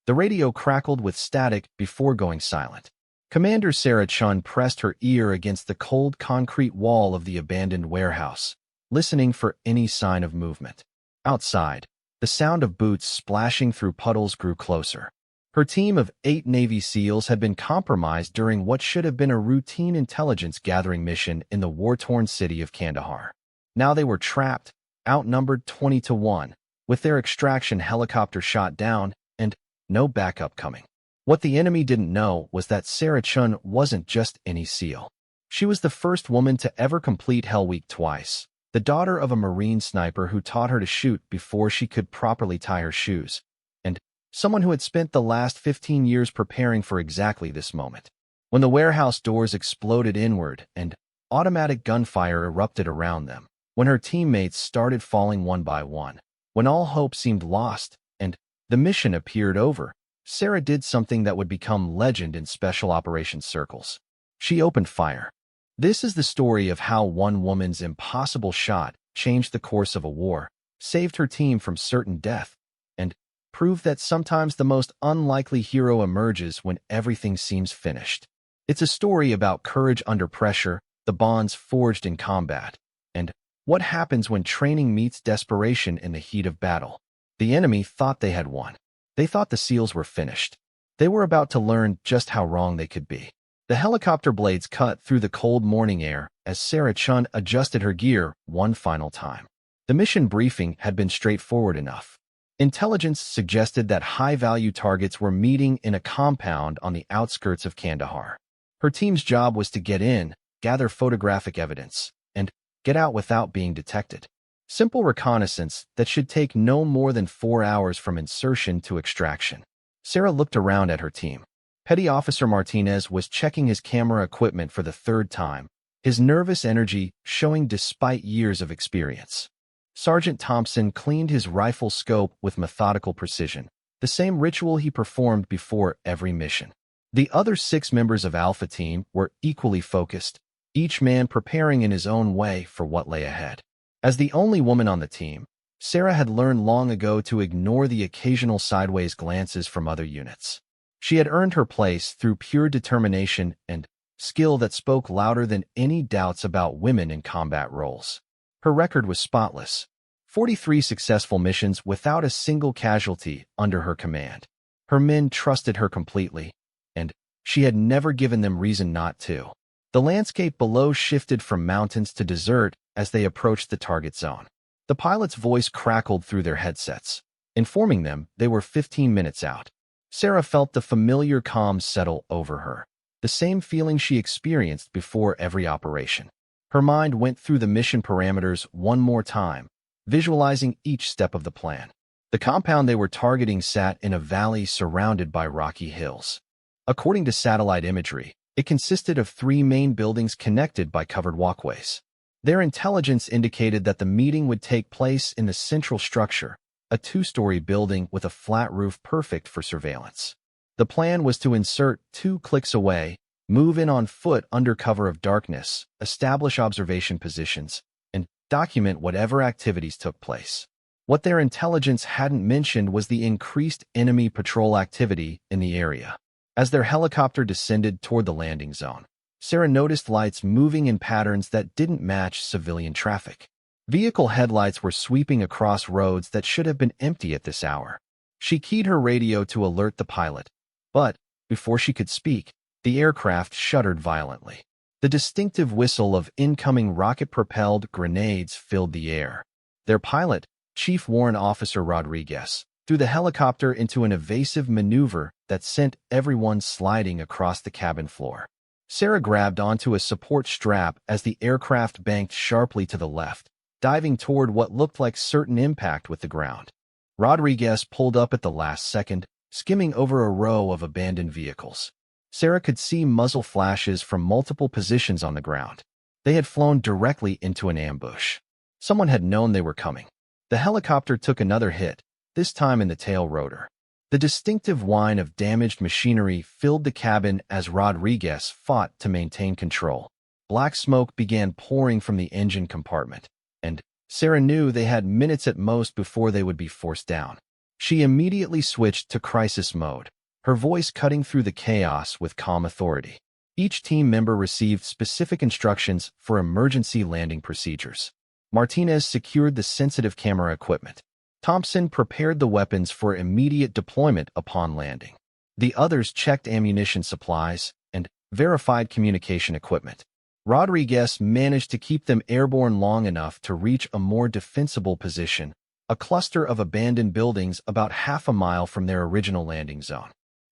The radio crackled with static before going silent. Commander Sarah Chun pressed her ear against the cold concrete wall of the abandoned warehouse, listening for any sign of movement. Outside, the sound of boots splashing through puddles grew closer. Her team of 8 Navy SEALs had been compromised during what should have been a routine intelligence gathering mission in the war-torn city of Kandahar. Now they were trapped, outnumbered 20-1, with their extraction helicopter shot down and no backup coming. What the enemy didn't know was that Sarah Chun wasn't just any SEAL. She was the first woman to ever complete Hell Week twice, the daughter of a Marine sniper who taught her to shoot before she could properly tie her shoes, and someone who had spent the last 15 years preparing for exactly this moment. When the warehouse doors exploded inward and automatic gunfire erupted around them, when her teammates started falling one by one, when all hope seemed lost and the mission appeared over, Sarah did something that would become legend in special operations circles. She opened fire. This is the story of how one woman's impossible shot changed the course of a war, saved her team from certain death, and proved that sometimes the most unlikely hero emerges when everything seems finished. It's a story about courage under pressure, the bonds forged in combat, and what happens when training meets desperation in the heat of battle. The enemy thought they had won. They thought the SEALs were finished. They were about to learn just how wrong they could be. The helicopter blades cut through the cold morning air as Sarah Chun adjusted her gear one final time. The mission briefing had been straightforward enough. Intelligence suggested that high-value targets were meeting in a compound on the outskirts of Kandahar. Her team's job was to get in, gather photographic evidence, and get out without being detected. Simple reconnaissance that should take no more than 4 hours from insertion to extraction. Sarah looked around at her team. Petty Officer Martinez was checking his camera equipment for the 3rd time, his nervous energy showing despite years of experience. Sergeant Thompson cleaned his rifle scope with methodical precision, the same ritual he performed before every mission. The other 6 members of Alpha Team were equally focused, each man preparing in his own way for what lay ahead. As the only woman on the team, Sarah had learned long ago to ignore the occasional sideways glances from other units. She had earned her place through pure determination and skill that spoke louder than any doubts about women in combat roles. Her record was spotless. 43 successful missions without a single casualty under her command. Her men trusted her completely, and she had never given them reason not to. The landscape below shifted from mountains to desert as they approached the target zone. The pilot's voice crackled through their headsets, informing them they were 15 minutes out. Sarah felt the familiar calm settle over her, the same feeling she experienced before every operation. Her mind went through the mission parameters one more time, visualizing each step of the plan. The compound they were targeting sat in a valley surrounded by rocky hills. According to satellite imagery, it consisted of 3 main buildings connected by covered walkways. Their intelligence indicated that the meeting would take place in the central structure, a 2-story building with a flat roof perfect for surveillance. The plan was to insert 2 clicks away, move in on foot under cover of darkness, establish observation positions, and document whatever activities took place. What their intelligence hadn't mentioned was the increased enemy patrol activity in the area. As their helicopter descended toward the landing zone, Sarah noticed lights moving in patterns that didn't match civilian traffic. Vehicle headlights were sweeping across roads that should have been empty at this hour. She keyed her radio to alert the pilot, but before she could speak, the aircraft shuddered violently. The distinctive whistle of incoming rocket-propelled grenades filled the air. Their pilot, Chief Warrant Officer Rodriguez, threw the helicopter into an evasive maneuver that sent everyone sliding across the cabin floor. Sarah grabbed onto a support strap as the aircraft banked sharply to the left, diving toward what looked like certain impact with the ground. Rodriguez pulled up at the last second, skimming over a row of abandoned vehicles. Sarah could see muzzle flashes from multiple positions on the ground. They had flown directly into an ambush. Someone had known they were coming. The helicopter took another hit, this time in the tail rotor. The distinctive whine of damaged machinery filled the cabin as Rodriguez fought to maintain control. Black smoke began pouring from the engine compartment, and Sarah knew they had minutes at most before they would be forced down. She immediately switched to crisis mode, her voice cutting through the chaos with calm authority. Each team member received specific instructions for emergency landing procedures. Martinez secured the sensitive camera equipment. Thompson prepared the weapons for immediate deployment upon landing. The others checked ammunition supplies and verified communication equipment. Rodriguez managed to keep them airborne long enough to reach a more defensible position, a cluster of abandoned buildings about half a mile from their original landing zone.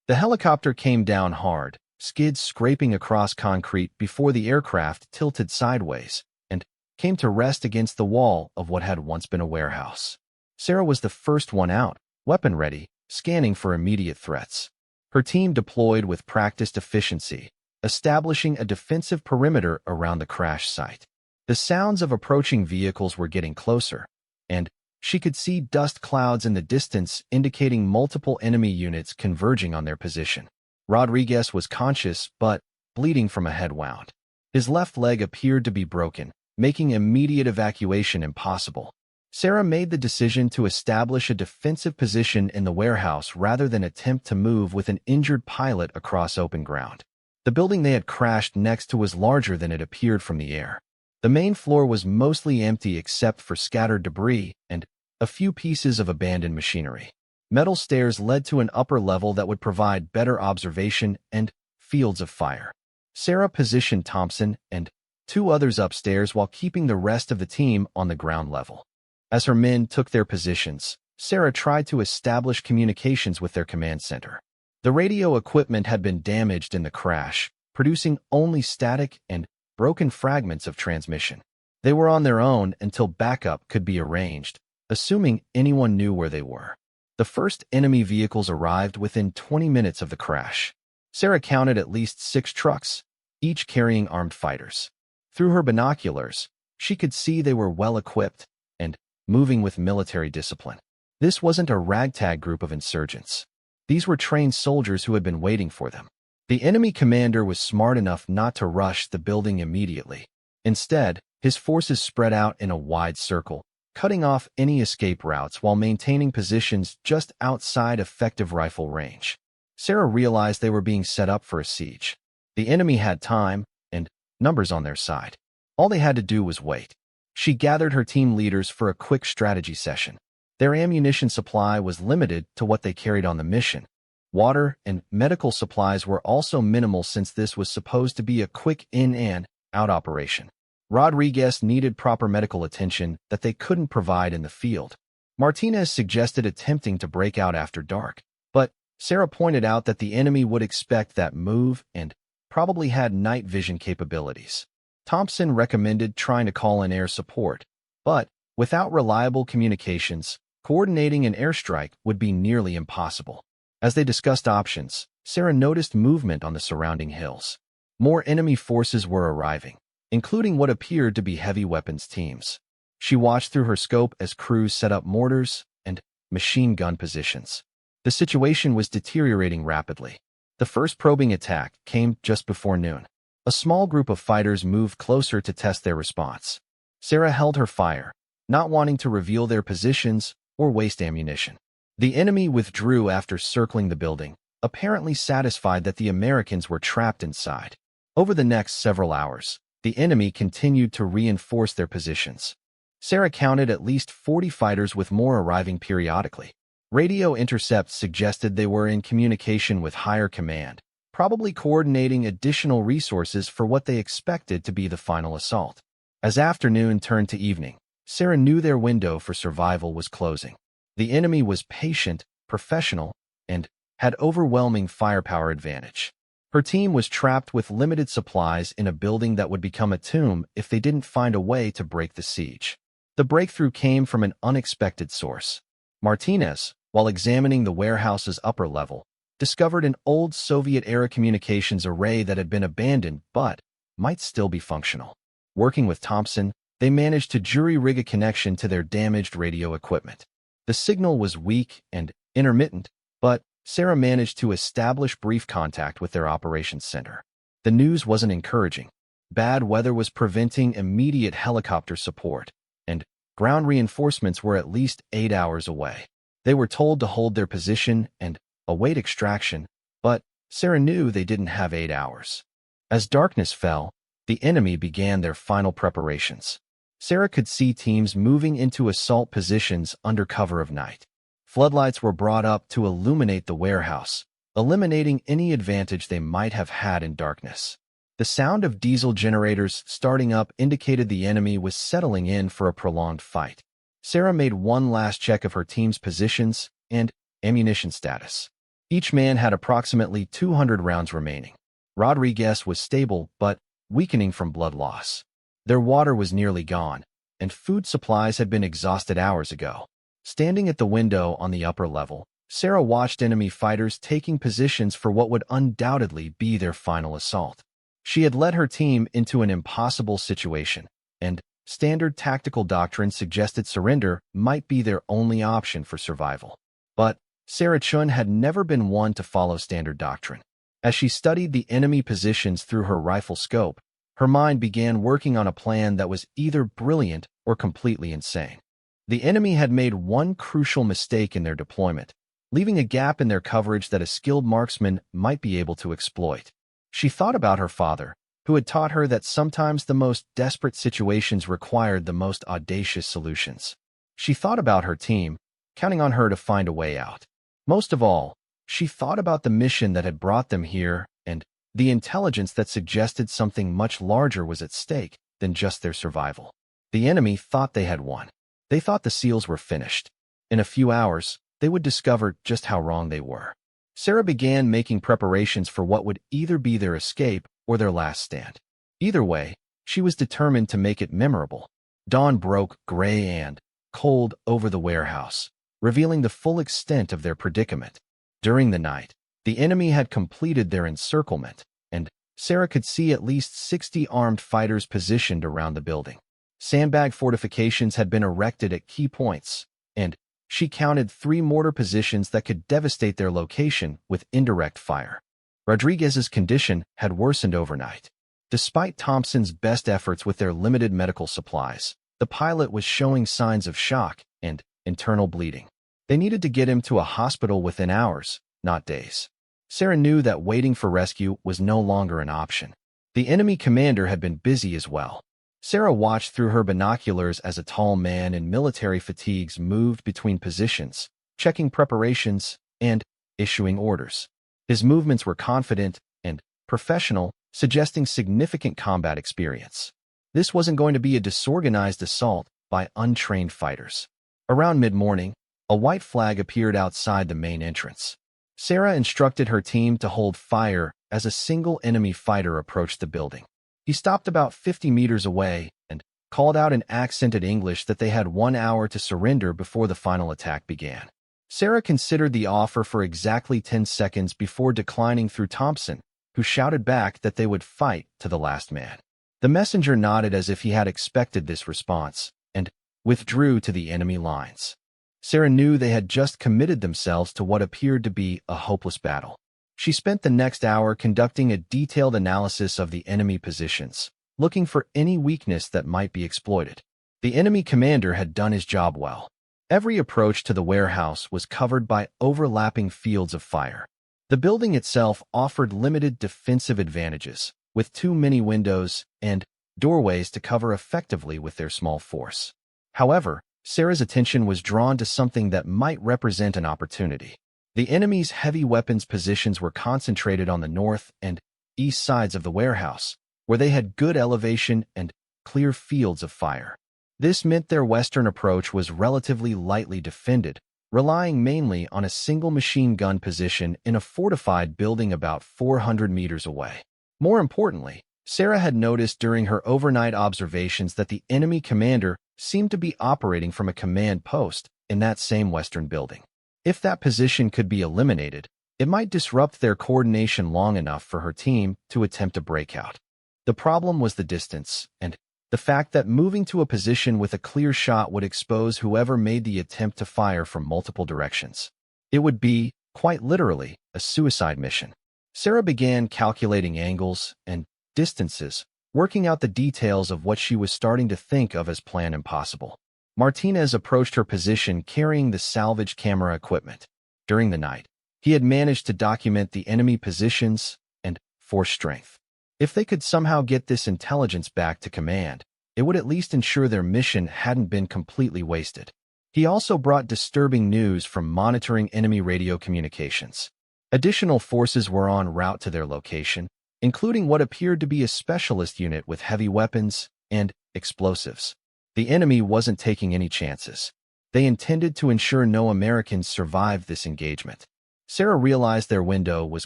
The helicopter came down hard, skids scraping across concrete before the aircraft tilted sideways and came to rest against the wall of what had once been a warehouse. Sarah was the first one out, weapon ready, scanning for immediate threats. Her team deployed with practiced efficiency, establishing a defensive perimeter around the crash site. The sounds of approaching vehicles were getting closer, and she could see dust clouds in the distance indicating multiple enemy units converging on their position. Rodriguez was conscious but bleeding from a head wound. His left leg appeared to be broken, making immediate evacuation impossible. Sarah made the decision to establish a defensive position in the warehouse rather than attempt to move with an injured pilot across open ground. The building they had crashed next to was larger than it appeared from the air. The main floor was mostly empty except for scattered debris and a few pieces of abandoned machinery. Metal stairs led to an upper level that would provide better observation and fields of fire. Sarah positioned Thompson and two others upstairs while keeping the rest of the team on the ground level. As her men took their positions, Sarah tried to establish communications with their command center. The radio equipment had been damaged in the crash, producing only static and broken fragments of transmission. They were on their own until backup could be arranged, assuming anyone knew where they were. The first enemy vehicles arrived within 20 minutes of the crash. Sarah counted at least 6 trucks, each carrying armed fighters. Through her binoculars, she could see they were well-equipped and moving with military discipline. This wasn't a ragtag group of insurgents. These were trained soldiers who had been waiting for them. The enemy commander was smart enough not to rush the building immediately. Instead, his forces spread out in a wide circle, cutting off any escape routes while maintaining positions just outside effective rifle range. Sarah realized they were being set up for a siege. The enemy had time and numbers on their side. All they had to do was wait. She gathered her team leaders for a quick strategy session. Their ammunition supply was limited to what they carried on the mission. Water and medical supplies were also minimal since this was supposed to be a quick in and out operation. Rodriguez needed proper medical attention that they couldn't provide in the field. Martinez suggested attempting to break out after dark, but Sarah pointed out that the enemy would expect that move and probably had night vision capabilities. Thompson recommended trying to call in air support, but without reliable communications, coordinating an airstrike would be nearly impossible. As they discussed options, Sarah noticed movement on the surrounding hills. More enemy forces were arriving, including what appeared to be heavy weapons teams. She watched through her scope as crews set up mortars and machine gun positions. The situation was deteriorating rapidly. The first probing attack came just before noon. A small group of fighters moved closer to test their response. Sarah held her fire, not wanting to reveal their positions or waste ammunition. The enemy withdrew after circling the building, apparently satisfied that the Americans were trapped inside. Over the next several hours, the enemy continued to reinforce their positions. Sarah counted at least 40 fighters with more arriving periodically. Radio intercepts suggested they were in communication with higher command, probably coordinating additional resources for what they expected to be the final assault. As afternoon turned to evening, Sarah knew their window for survival was closing. The enemy was patient, professional, and had overwhelming firepower advantage. Her team was trapped with limited supplies in a building that would become a tomb if they didn't find a way to break the siege. The breakthrough came from an unexpected source. Martinez, while examining the warehouse's upper level, discovered an old Soviet-era communications array that had been abandoned but might still be functional. Working with Thompson, they managed to jury-rig a connection to their damaged radio equipment. The signal was weak and intermittent, but Sarah managed to establish brief contact with their operations center. The news wasn't encouraging. Bad weather was preventing immediate helicopter support, and ground reinforcements were at least 8 hours away. They were told to hold their position and await extraction, but Sarah knew they didn't have 8 hours. As darkness fell, the enemy began their final preparations. Sarah could see teams moving into assault positions under cover of night. Floodlights were brought up to illuminate the warehouse, eliminating any advantage they might have had in darkness. The sound of diesel generators starting up indicated the enemy was settling in for a prolonged fight. Sarah made one last check of her team's positions and ammunition status. Each man had approximately 200 rounds remaining. Rodriguez was stable but weakening from blood loss. Their water was nearly gone, and food supplies had been exhausted hours ago. Standing at the window on the upper level, Sarah watched enemy fighters taking positions for what would undoubtedly be their final assault. She had led her team into an impossible situation, and standard tactical doctrine suggested surrender might be their only option for survival. But Sarah Chun had never been one to follow standard doctrine. As she studied the enemy positions through her rifle scope, her mind began working on a plan that was either brilliant or completely insane. The enemy had made one crucial mistake in their deployment, leaving a gap in their coverage that a skilled marksman might be able to exploit. She thought about her father, who had taught her that sometimes the most desperate situations required the most audacious solutions. She thought about her team, counting on her to find a way out. Most of all, she thought about the mission that had brought them here and the intelligence that suggested something much larger was at stake than just their survival. The enemy thought they had won. They thought the SEALs were finished. In a few hours, they would discover just how wrong they were. Sarah began making preparations for what would either be their escape or their last stand. Either way, she was determined to make it memorable. Dawn broke gray and cold over the warehouse, revealing the full extent of their predicament. During the night, the enemy had completed their encirclement, and Sarah could see at least 60 armed fighters positioned around the building. Sandbag fortifications had been erected at key points, and she counted 3 mortar positions that could devastate their location with indirect fire. Rodriguez's condition had worsened overnight. Despite Thompson's best efforts with their limited medical supplies, the pilot was showing signs of shock and internal bleeding. They needed to get him to a hospital within hours, not days. Sarah knew that waiting for rescue was no longer an option. The enemy commander had been busy as well. Sarah watched through her binoculars as a tall man in military fatigues moved between positions, checking preparations and issuing orders. His movements were confident and professional, suggesting significant combat experience. This wasn't going to be a disorganized assault by untrained fighters. Around mid-morning, a white flag appeared outside the main entrance. Sarah instructed her team to hold fire as a single enemy fighter approached the building. He stopped about 50 meters away and called out in accented English that they had 1 hour to surrender before the final attack began. Sarah considered the offer for exactly 10 seconds before declining through Thompson, who shouted back that they would fight to the last man. The messenger nodded as if he had expected this response and withdrew to the enemy lines. Sarah knew they had just committed themselves to what appeared to be a hopeless battle. She spent the next hour conducting a detailed analysis of the enemy positions, looking for any weakness that might be exploited. The enemy commander had done his job well. Every approach to the warehouse was covered by overlapping fields of fire. The building itself offered limited defensive advantages, with too many windows and doorways to cover effectively with their small force. However, Sarah's attention was drawn to something that might represent an opportunity. The enemy's heavy weapons positions were concentrated on the north and east sides of the warehouse, where they had good elevation and clear fields of fire. This meant their western approach was relatively lightly defended, relying mainly on a single machine gun position in a fortified building about 400 meters away. More importantly, Sarah had noticed during her overnight observations that the enemy commander seemed to be operating from a command post in that same western building. If that position could be eliminated, it might disrupt their coordination long enough for her team to attempt a breakout. The problem was the distance, and the fact that moving to a position with a clear shot would expose whoever made the attempt to fire from multiple directions. It would be, quite literally, a suicide mission. Sarah began calculating angles and distances, working out the details of what she was starting to think of as Plan Impossible. Martinez approached her position carrying the salvage camera equipment. During the night, he had managed to document the enemy positions and force strength. If they could somehow get this intelligence back to command, it would at least ensure their mission hadn't been completely wasted. He also brought disturbing news from monitoring enemy radio communications. Additional forces were en route to their location, including what appeared to be a specialist unit with heavy weapons and explosives. The enemy wasn't taking any chances. They intended to ensure no Americans survived this engagement. Sarah realized their window was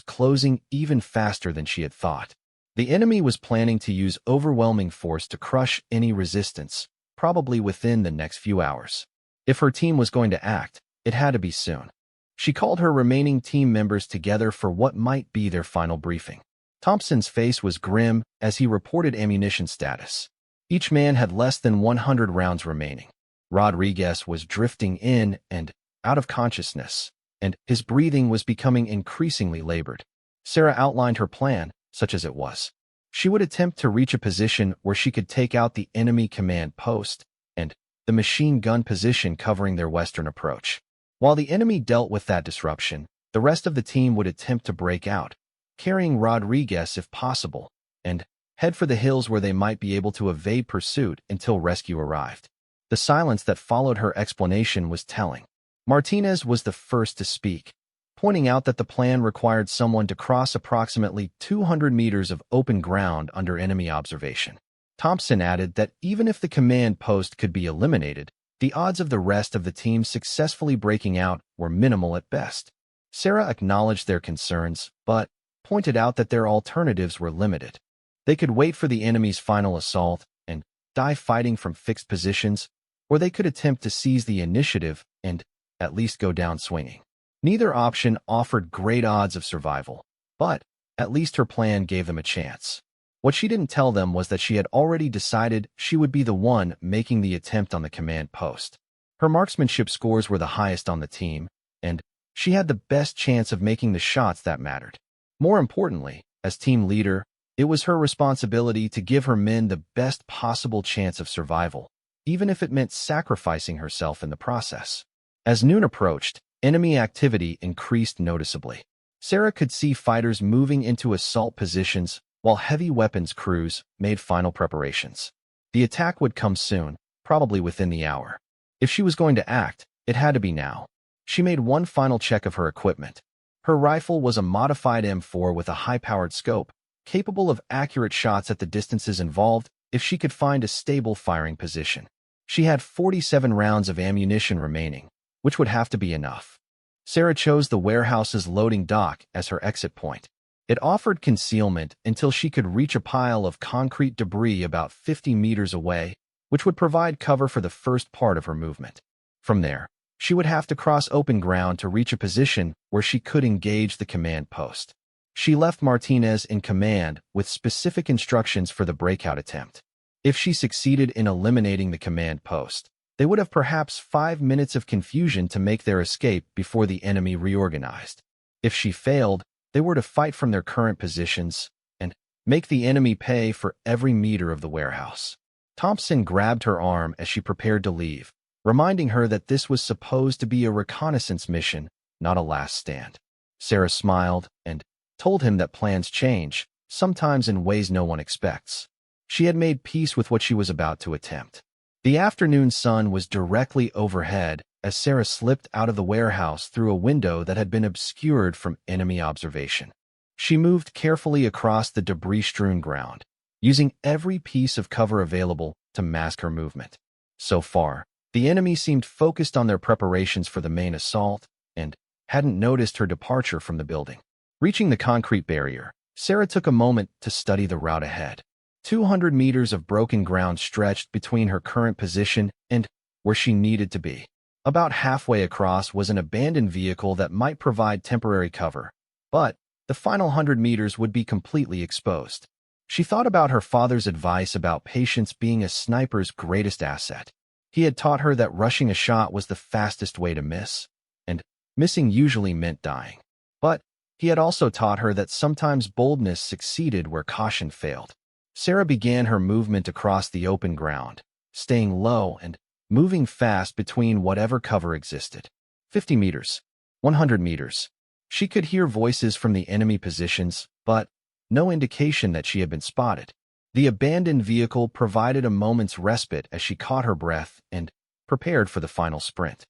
closing even faster than she had thought. The enemy was planning to use overwhelming force to crush any resistance, probably within the next few hours. If her team was going to act, it had to be soon. She called her remaining team members together for what might be their final briefing. Thompson's face was grim as he reported ammunition status. Each man had less than 100 rounds remaining. Rodriguez was drifting in and out of consciousness, and his breathing was becoming increasingly labored. Sarah outlined her plan, such as it was. She would attempt to reach a position where she could take out the enemy command post and the machine gun position covering their western approach. While the enemy dealt with that disruption, the rest of the team would attempt to break out, carrying Rodriguez if possible, and head for the hills where they might be able to evade pursuit until rescue arrived. The silence that followed her explanation was telling. Martinez was the first to speak, pointing out that the plan required someone to cross approximately 200 meters of open ground under enemy observation. Thompson added that even if the command post could be eliminated, the odds of the rest of the team successfully breaking out were minimal at best. Sarah acknowledged their concerns, but pointed out that their alternatives were limited. They could wait for the enemy's final assault and die fighting from fixed positions, or they could attempt to seize the initiative and at least go down swinging. Neither option offered great odds of survival, but at least her plan gave them a chance. What she didn't tell them was that she had already decided she would be the one making the attempt on the command post. Her marksmanship scores were the highest on the team, and she had the best chance of making the shots that mattered. More importantly, as team leader, it was her responsibility to give her men the best possible chance of survival, even if it meant sacrificing herself in the process. As noon approached, enemy activity increased noticeably. Sarah could see fighters moving into assault positions while heavy weapons crews made final preparations. The attack would come soon, probably within the hour. If she was going to act, it had to be now. She made one final check of her equipment. Her rifle was a modified M4 with a high-powered scope, capable of accurate shots at the distances involved if she could find a stable firing position. She had 47 rounds of ammunition remaining, which would have to be enough. Sarah chose the warehouse's loading dock as her exit point. It offered concealment until she could reach a pile of concrete debris about 50 meters away, which would provide cover for the first part of her movement. From there, she would have to cross open ground to reach a position where she could engage the command post. She left Martinez in command with specific instructions for the breakout attempt. If she succeeded in eliminating the command post, they would have perhaps 5 minutes of confusion to make their escape before the enemy reorganized. If she failed, they were to fight from their current positions and make the enemy pay for every meter of the warehouse. Thompson grabbed her arm as she prepared to leave, reminding her that this was supposed to be a reconnaissance mission, not a last stand. Sarah smiled and told him that plans change, sometimes in ways no one expects. She had made peace with what she was about to attempt. The afternoon sun was directly overhead as Sarah slipped out of the warehouse through a window that had been obscured from enemy observation. She moved carefully across the debris-strewn ground, using every piece of cover available to mask her movement. So far, the enemy seemed focused on their preparations for the main assault and hadn't noticed her departure from the building. Reaching the concrete barrier, Sarah took a moment to study the route ahead. 200 meters of broken ground stretched between her current position and where she needed to be. About halfway across was an abandoned vehicle that might provide temporary cover, but the final 100 meters would be completely exposed. She thought about her father's advice about patience being a sniper's greatest asset. He had taught her that rushing a shot was the fastest way to miss, and missing usually meant dying. But he had also taught her that sometimes boldness succeeded where caution failed. Sarah began her movement across the open ground, staying low and moving fast between whatever cover existed. 50 meters. 100 meters. She could hear voices from the enemy positions, but no indication that she had been spotted. The abandoned vehicle provided a moment's respite as she caught her breath and prepared for the final sprint.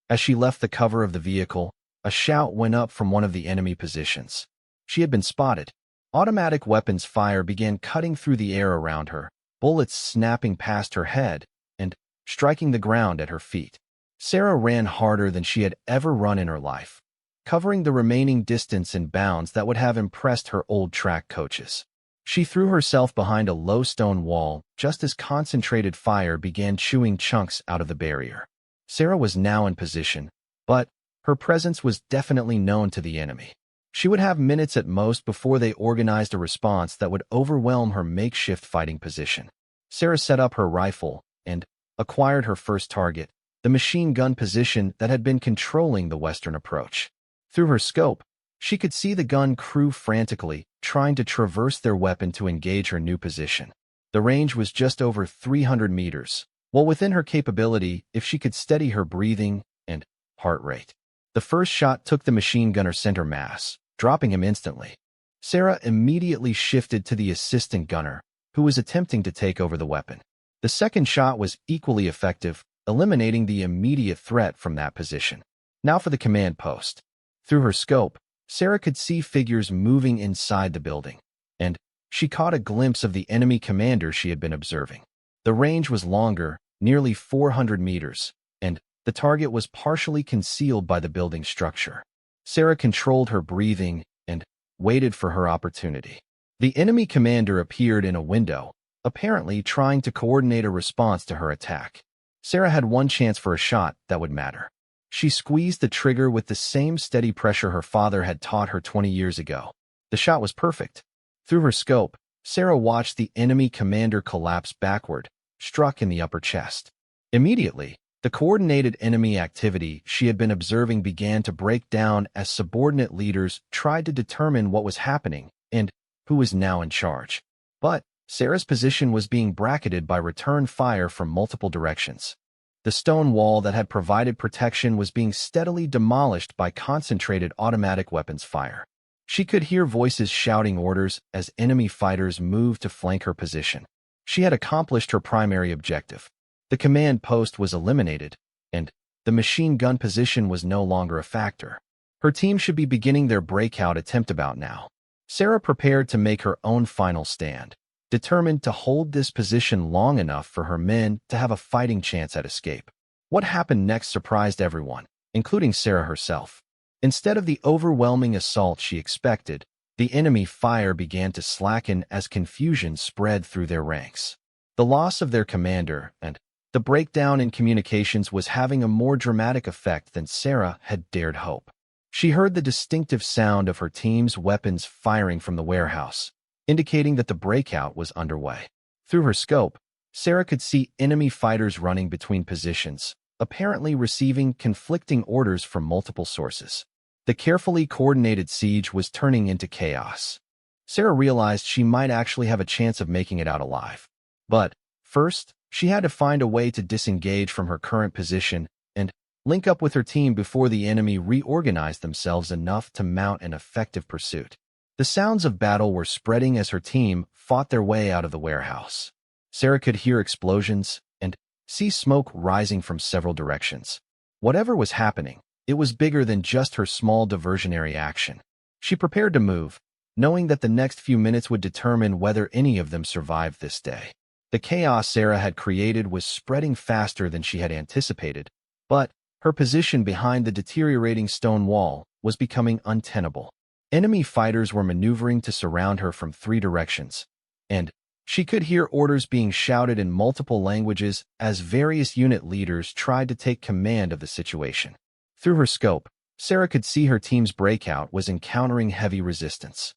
As she left the cover of the vehicle, a shout went up from one of the enemy positions. She had been spotted. Automatic weapons fire began cutting through the air around her, bullets snapping past her head and striking the ground at her feet. Sarah ran harder than she had ever run in her life, covering the remaining distance in bounds that would have impressed her old track coaches. She threw herself behind a low stone wall just as concentrated fire began chewing chunks out of the barrier. Sarah was now in position, but her presence was definitely known to the enemy. She would have minutes at most before they organized a response that would overwhelm her makeshift fighting position. Sarah set up her rifle and acquired her first target, the machine gun position that had been controlling the western approach. Through her scope, she could see the gun crew frantically trying to traverse their weapon to engage her new position. The range was just over 300 meters, well within her capability if she could steady her breathing and heart rate. The first shot took the machine gunner center mass, dropping him instantly. Sarah immediately shifted to the assistant gunner, who was attempting to take over the weapon. The second shot was equally effective, eliminating the immediate threat from that position. Now for the command post. Through her scope, Sarah could see figures moving inside the building, and she caught a glimpse of the enemy commander she had been observing. The range was longer, nearly 400 meters, and the target was partially concealed by the building structure. Sarah controlled her breathing and waited for her opportunity. The enemy commander appeared in a window, apparently trying to coordinate a response to her attack. Sarah had one chance for a shot that would matter. She squeezed the trigger with the same steady pressure her father had taught her 20 years ago. The shot was perfect. Through her scope, Sarah watched the enemy commander collapse backward, struck in the upper chest. Immediately, the coordinated enemy activity she had been observing began to break down as subordinate leaders tried to determine what was happening and who was now in charge. But Sarah's position was being bracketed by return fire from multiple directions. The stone wall that had provided protection was being steadily demolished by concentrated automatic weapons fire. She could hear voices shouting orders as enemy fighters moved to flank her position. She had accomplished her primary objective. The command post was eliminated, and the machine gun position was no longer a factor. Her team should be beginning their breakout attempt about now. Sarah prepared to make her own final stand, determined to hold this position long enough for her men to have a fighting chance at escape. What happened next surprised everyone, including Sarah herself. Instead of the overwhelming assault she expected, the enemy fire began to slacken as confusion spread through their ranks. The loss of their commander and the breakdown in communications was having a more dramatic effect than Sarah had dared hope. She heard the distinctive sound of her team's weapons firing from the warehouse, indicating that the breakout was underway. Through her scope, Sarah could see enemy fighters running between positions, apparently receiving conflicting orders from multiple sources. The carefully coordinated siege was turning into chaos. Sarah realized she might actually have a chance of making it out alive. But first, she had to find a way to disengage from her current position and link up with her team before the enemy reorganized themselves enough to mount an effective pursuit. The sounds of battle were spreading as her team fought their way out of the warehouse. Sarah could hear explosions and see smoke rising from several directions. Whatever was happening, it was bigger than just her small diversionary action. She prepared to move, knowing that the next few minutes would determine whether any of them survived this day. The chaos Sarah had created was spreading faster than she had anticipated, but her position behind the deteriorating stone wall was becoming untenable. Enemy fighters were maneuvering to surround her from 3 directions, and she could hear orders being shouted in multiple languages as various unit leaders tried to take command of the situation. Through her scope, Sarah could see her team's breakout was encountering heavy resistance.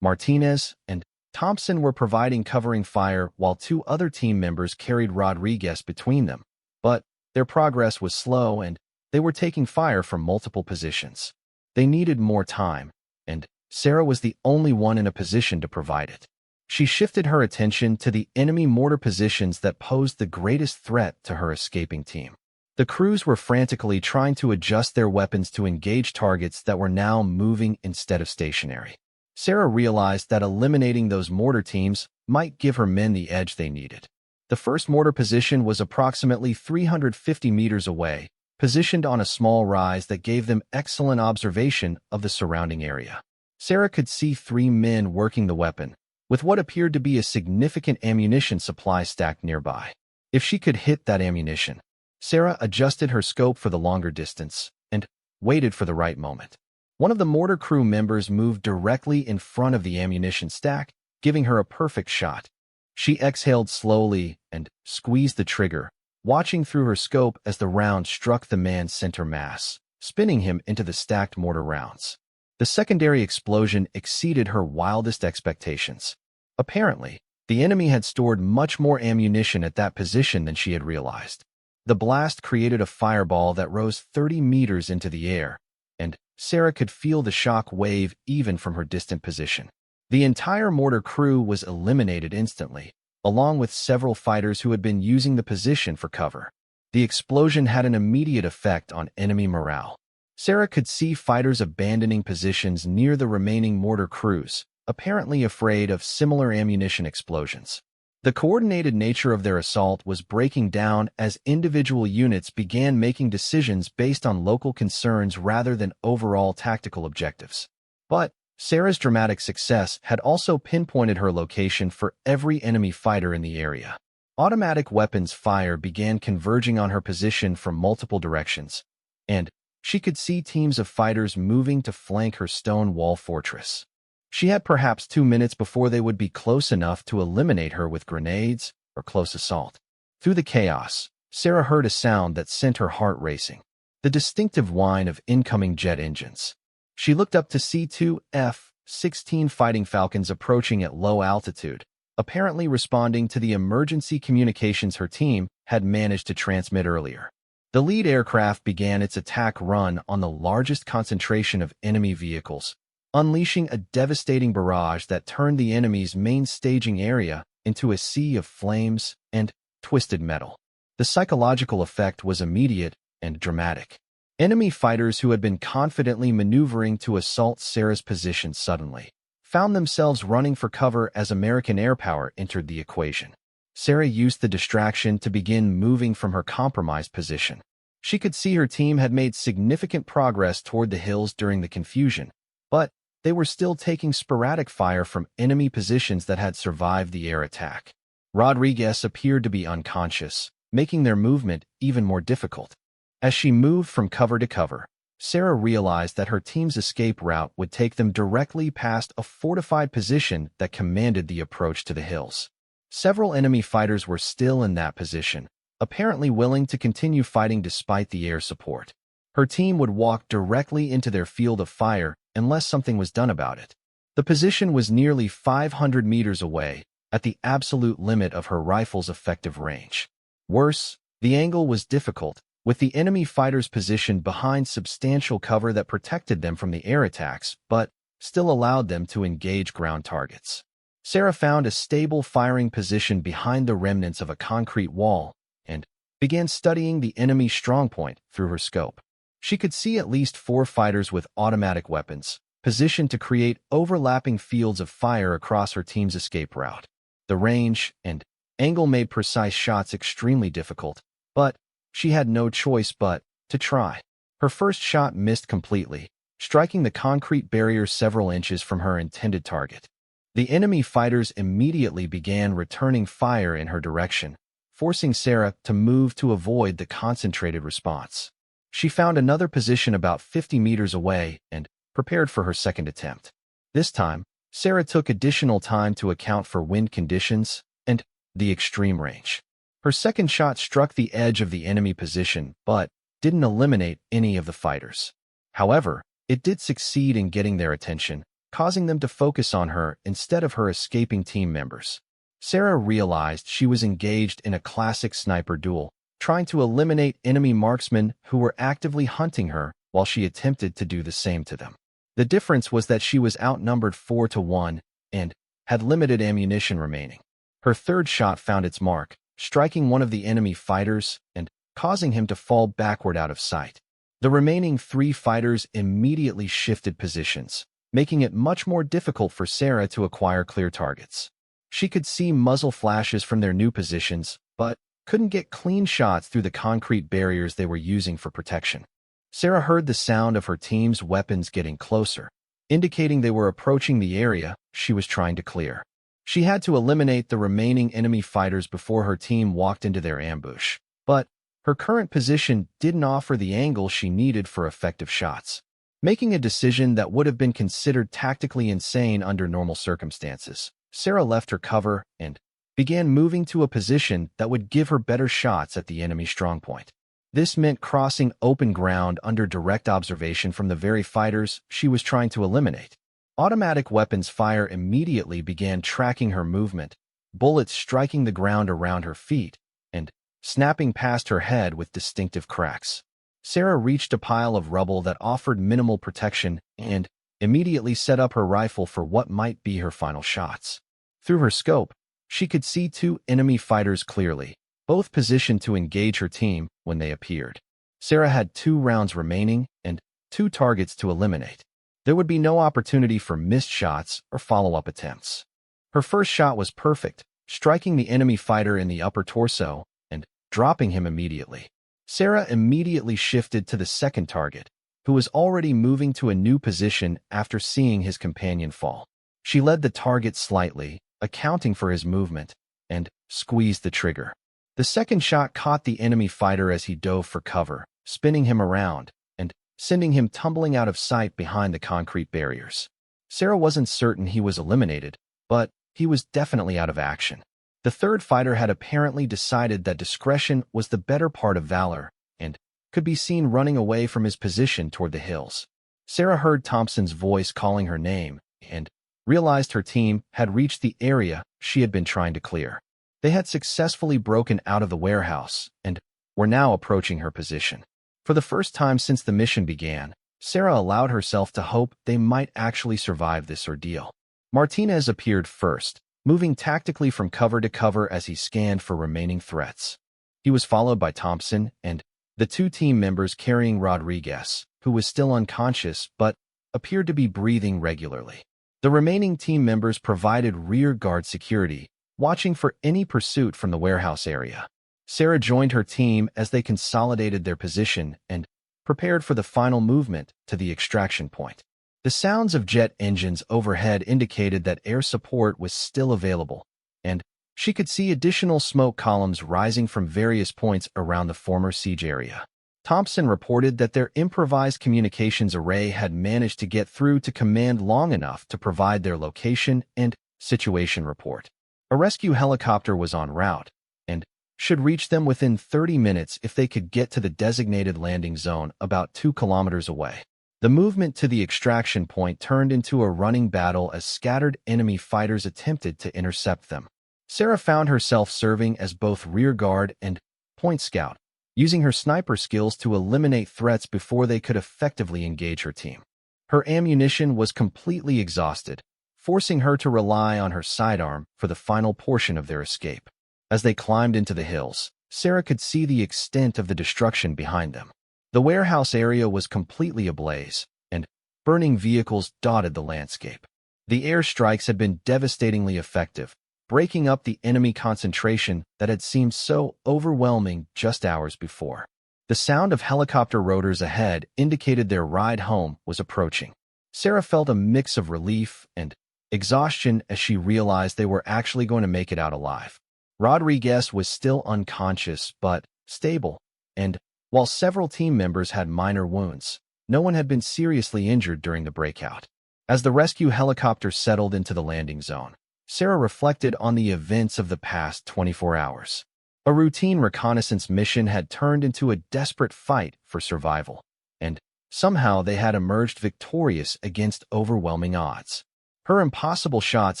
Martinez and Thompson were providing covering fire while 2 other team members carried Rodriguez between them, but their progress was slow and they were taking fire from multiple positions. They needed more time, and Sarah was the only one in a position to provide it. She shifted her attention to the enemy mortar positions that posed the greatest threat to her escaping team. The crews were frantically trying to adjust their weapons to engage targets that were now moving instead of stationary. Sarah realized that eliminating those mortar teams might give her men the edge they needed. The first mortar position was approximately 350 meters away, positioned on a small rise that gave them excellent observation of the surrounding area. Sarah could see 3 men working the weapon, with what appeared to be a significant ammunition supply stacked nearby. If she could hit that ammunition, Sarah adjusted her scope for the longer distance and waited for the right moment. One of the mortar crew members moved directly in front of the ammunition stack, giving her a perfect shot. She exhaled slowly and squeezed the trigger, watching through her scope as the round struck the man's center mass, spinning him into the stacked mortar rounds. The secondary explosion exceeded her wildest expectations. Apparently, the enemy had stored much more ammunition at that position than she had realized. The blast created a fireball that rose 30 meters into the air, and Sarah could feel the shock wave even from her distant position. The entire mortar crew was eliminated instantly, along with several fighters who had been using the position for cover. The explosion had an immediate effect on enemy morale. Sarah could see fighters abandoning positions near the remaining mortar crews, apparently afraid of similar ammunition explosions. The coordinated nature of their assault was breaking down as individual units began making decisions based on local concerns rather than overall tactical objectives. But Sarah's dramatic success had also pinpointed her location for every enemy fighter in the area. Automatic weapons fire began converging on her position from multiple directions, and she could see teams of fighters moving to flank her stone wall fortress. She had perhaps 2 minutes before they would be close enough to eliminate her with grenades or close assault. Through the chaos, Sarah heard a sound that sent her heart racing, the distinctive whine of incoming jet engines. She looked up to see 2 F-16 Fighting Falcons approaching at low altitude, apparently responding to the emergency communications her team had managed to transmit earlier. The lead aircraft began its attack run on the largest concentration of enemy vehicles, unleashing a devastating barrage that turned the enemy's main staging area into a sea of flames and twisted metal. The psychological effect was immediate and dramatic. Enemy fighters who had been confidently maneuvering to assault Sarah's position suddenly found themselves running for cover as American air power entered the equation. Sarah used the distraction to begin moving from her compromised position. She could see her team had made significant progress toward the hills during the confusion, but they were still taking sporadic fire from enemy positions that had survived the air attack. Rodriguez appeared to be unconscious, making their movement even more difficult. As she moved from cover to cover, Sarah realized that her team's escape route would take them directly past a fortified position that commanded the approach to the hills. Several enemy fighters were still in that position, apparently willing to continue fighting despite the air support. Her team would walk directly into their field of fire unless something was done about it. The position was nearly 500 meters away, at the absolute limit of her rifle's effective range. Worse, the angle was difficult, with the enemy fighters positioned behind substantial cover that protected them from the air attacks, but still allowed them to engage ground targets. Sarah found a stable firing position behind the remnants of a concrete wall and began studying the enemy's strongpoint through her scope. She could see at least 4 fighters with automatic weapons, positioned to create overlapping fields of fire across her team's escape route. The range and angle made precise shots extremely difficult, but she had no choice but to try. Her first shot missed completely, striking the concrete barrier several inches from her intended target. The enemy fighters immediately began returning fire in her direction, forcing Sarah to move to avoid the concentrated response. She found another position about 50 meters away and prepared for her second attempt. This time, Sarah took additional time to account for wind conditions and the extreme range. Her second shot struck the edge of the enemy position, but didn't eliminate any of the fighters. However, it did succeed in getting their attention, causing them to focus on her instead of her escaping team members. Sarah realized she was engaged in a classic sniper duel, trying to eliminate enemy marksmen who were actively hunting her while she attempted to do the same to them. The difference was that she was outnumbered 4-1 and had limited ammunition remaining. Her third shot found its mark, striking one of the enemy fighters and causing him to fall backward out of sight. The remaining 3 fighters immediately shifted positions, making it much more difficult for Sarah to acquire clear targets. She could see muzzle flashes from their new positions, but couldn't get clean shots through the concrete barriers they were using for protection. Sarah heard the sound of her team's weapons getting closer, indicating they were approaching the area she was trying to clear. She had to eliminate the remaining enemy fighters before her team walked into their ambush, but her current position didn't offer the angle she needed for effective shots. Making a decision that would have been considered tactically insane under normal circumstances, Sarah left her cover and began moving to a position that would give her better shots at the enemy strongpoint. This meant crossing open ground under direct observation from the very fighters she was trying to eliminate. Automatic weapons fire immediately began tracking her movement, bullets striking the ground around her feet and snapping past her head with distinctive cracks. Sarah reached a pile of rubble that offered minimal protection and immediately set up her rifle for what might be her final shots. Through her scope, she could see 2 enemy fighters clearly, both positioned to engage her team when they appeared. Sarah had 2 rounds remaining and 2 targets to eliminate. There would be no opportunity for missed shots or follow-up attempts. Her first shot was perfect, striking the enemy fighter in the upper torso and dropping him immediately. Sarah immediately shifted to the second target, who was already moving to a new position after seeing his companion fall. She led the target slightly, accounting for his movement, and squeezed the trigger. The second shot caught the enemy fighter as he dove for cover, spinning him around and sending him tumbling out of sight behind the concrete barriers. Sarah wasn't certain he was eliminated, but he was definitely out of action. The third fighter had apparently decided that discretion was the better part of valor and could be seen running away from his position toward the hills. Sarah heard Thompson's voice calling her name and realized her team had reached the area she had been trying to clear. They had successfully broken out of the warehouse and were now approaching her position. For the first time since the mission began, Sarah allowed herself to hope they might actually survive this ordeal. Martinez appeared first, moving tactically from cover to cover as he scanned for remaining threats. He was followed by Thompson and the 2 team members carrying Rodriguez, who was still unconscious but appeared to be breathing regularly. The remaining team members provided rear guard security, watching for any pursuit from the warehouse area. Sarah joined her team as they consolidated their position and prepared for the final movement to the extraction point. The sounds of jet engines overhead indicated that air support was still available, and she could see additional smoke columns rising from various points around the former siege area. Thompson reported that their improvised communications array had managed to get through to command long enough to provide their location and situation report. A rescue helicopter was en route and should reach them within 30 minutes if they could get to the designated landing zone about 2 kilometers away. The movement to the extraction point turned into a running battle as scattered enemy fighters attempted to intercept them. Sarah found herself serving as both rear guard and point scout, using her sniper skills to eliminate threats before they could effectively engage her team. Her ammunition was completely exhausted, forcing her to rely on her sidearm for the final portion of their escape. As they climbed into the hills, Sarah could see the extent of the destruction behind them. The warehouse area was completely ablaze, and burning vehicles dotted the landscape. The airstrikes had been devastatingly effective, breaking up the enemy concentration that had seemed so overwhelming just hours before. The sound of helicopter rotors ahead indicated their ride home was approaching. Sarah felt a mix of relief and exhaustion as she realized they were actually going to make it out alive. Rodriguez was still unconscious but stable, and while several team members had minor wounds, no one had been seriously injured during the breakout. As the rescue helicopter settled into the landing zone, Sarah reflected on the events of the past 24 hours. A routine reconnaissance mission had turned into a desperate fight for survival, and somehow they had emerged victorious against overwhelming odds. Her impossible shots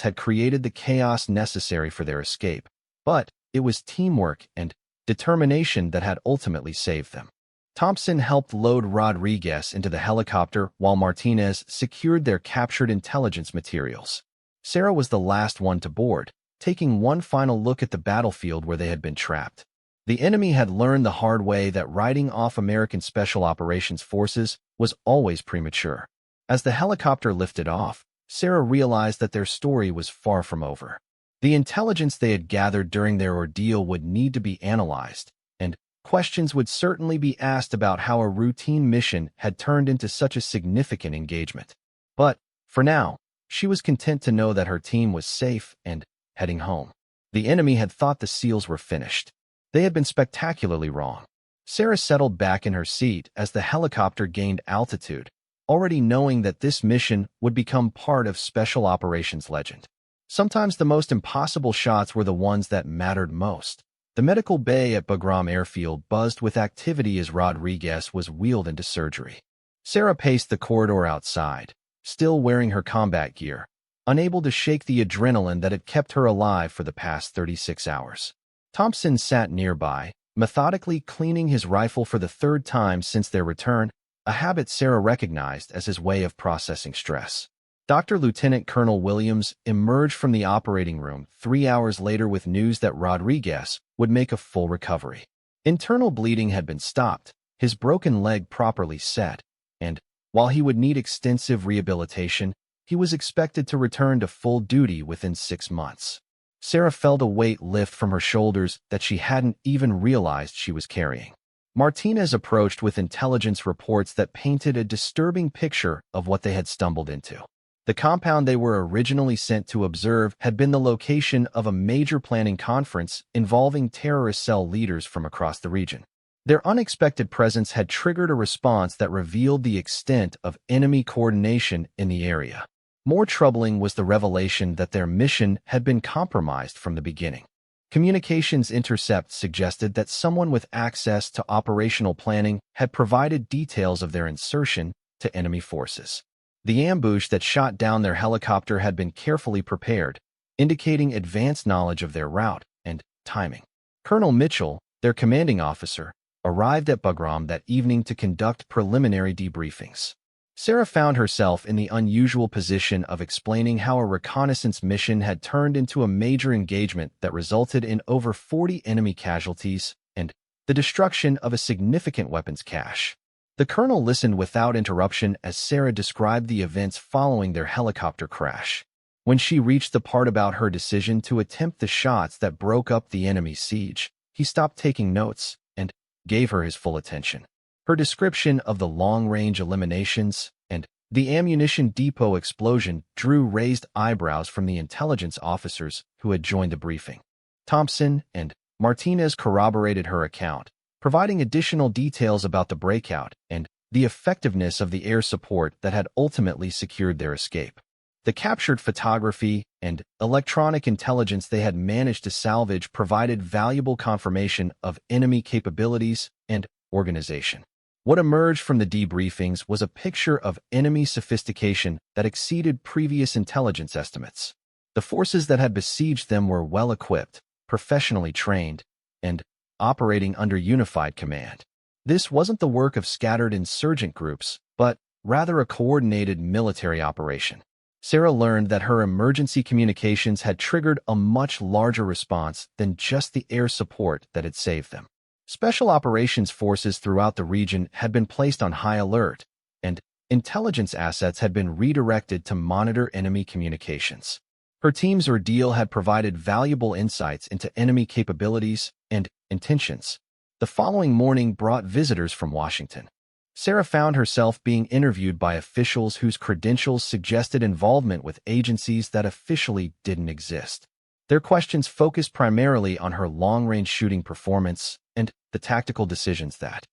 had created the chaos necessary for their escape, but it was teamwork and determination that had ultimately saved them. Thompson helped load Rodriguez into the helicopter while Martinez secured their captured intelligence materials. Sarah was the last one to board, taking one final look at the battlefield where they had been trapped. The enemy had learned the hard way that writing off American Special Operations Forces was always premature. As the helicopter lifted off, Sarah realized that their story was far from over. The intelligence they had gathered during their ordeal would need to be analyzed, and questions would certainly be asked about how a routine mission had turned into such a significant engagement. But, for now, she was content to know that her team was safe and heading home. The enemy had thought the SEALs were finished. They had been spectacularly wrong. Sarah settled back in her seat as the helicopter gained altitude, already knowing that this mission would become part of Special Operations legend. Sometimes the most impossible shots were the ones that mattered most. The medical bay at Bagram Airfield buzzed with activity as Rodriguez was wheeled into surgery. Sarah paced the corridor outside, still wearing her combat gear, unable to shake the adrenaline that had kept her alive for the past 36 hours. Thompson sat nearby, methodically cleaning his rifle for the third time since their return, a habit Sarah recognized as his way of processing stress. Dr. Lieutenant Colonel Williams emerged from the operating room 3 hours later with news that Rodriguez would make a full recovery. Internal bleeding had been stopped, his broken leg properly set, and, while he would need extensive rehabilitation, he was expected to return to full duty within 6 months. Sarah felt a weight lift from her shoulders that she hadn't even realized she was carrying. Martinez approached with intelligence reports that painted a disturbing picture of what they had stumbled into. The compound they were originally sent to observe had been the location of a major planning conference involving terrorist cell leaders from across the region. Their unexpected presence had triggered a response that revealed the extent of enemy coordination in the area. More troubling was the revelation that their mission had been compromised from the beginning. Communications intercepts suggested that someone with access to operational planning had provided details of their insertion to enemy forces. The ambush that shot down their helicopter had been carefully prepared, indicating advanced knowledge of their route and timing. Colonel Mitchell, their commanding officer, arrived at Bagram that evening to conduct preliminary debriefings. Sarah found herself in the unusual position of explaining how a reconnaissance mission had turned into a major engagement that resulted in over 40 enemy casualties and the destruction of a significant weapons cache. The colonel listened without interruption as Sarah described the events following their helicopter crash. When she reached the part about her decision to attempt the shots that broke up the enemy's siege, he stopped taking notes and gave her his full attention. Her description of the long-range eliminations and the ammunition depot explosion drew raised eyebrows from the intelligence officers who had joined the briefing. Thompson and Martinez corroborated her account, providing additional details about the breakout and the effectiveness of the air support that had ultimately secured their escape. The captured photography and electronic intelligence they had managed to salvage provided valuable confirmation of enemy capabilities and organization. What emerged from the debriefings was a picture of enemy sophistication that exceeded previous intelligence estimates. The forces that had besieged them were well-equipped, professionally trained, and operating under unified command. This wasn't the work of scattered insurgent groups, but rather a coordinated military operation. Sarah learned that her emergency communications had triggered a much larger response than just the air support that had saved them. Special operations forces throughout the region had been placed on high alert, and intelligence assets had been redirected to monitor enemy communications. Her team's ordeal had provided valuable insights into enemy capabilities and intentions. The following morning brought visitors from Washington. Sarah found herself being interviewed by officials whose credentials suggested involvement with agencies that officially didn't exist. Their questions focused primarily on her long-range shooting performance and the tactical decisions that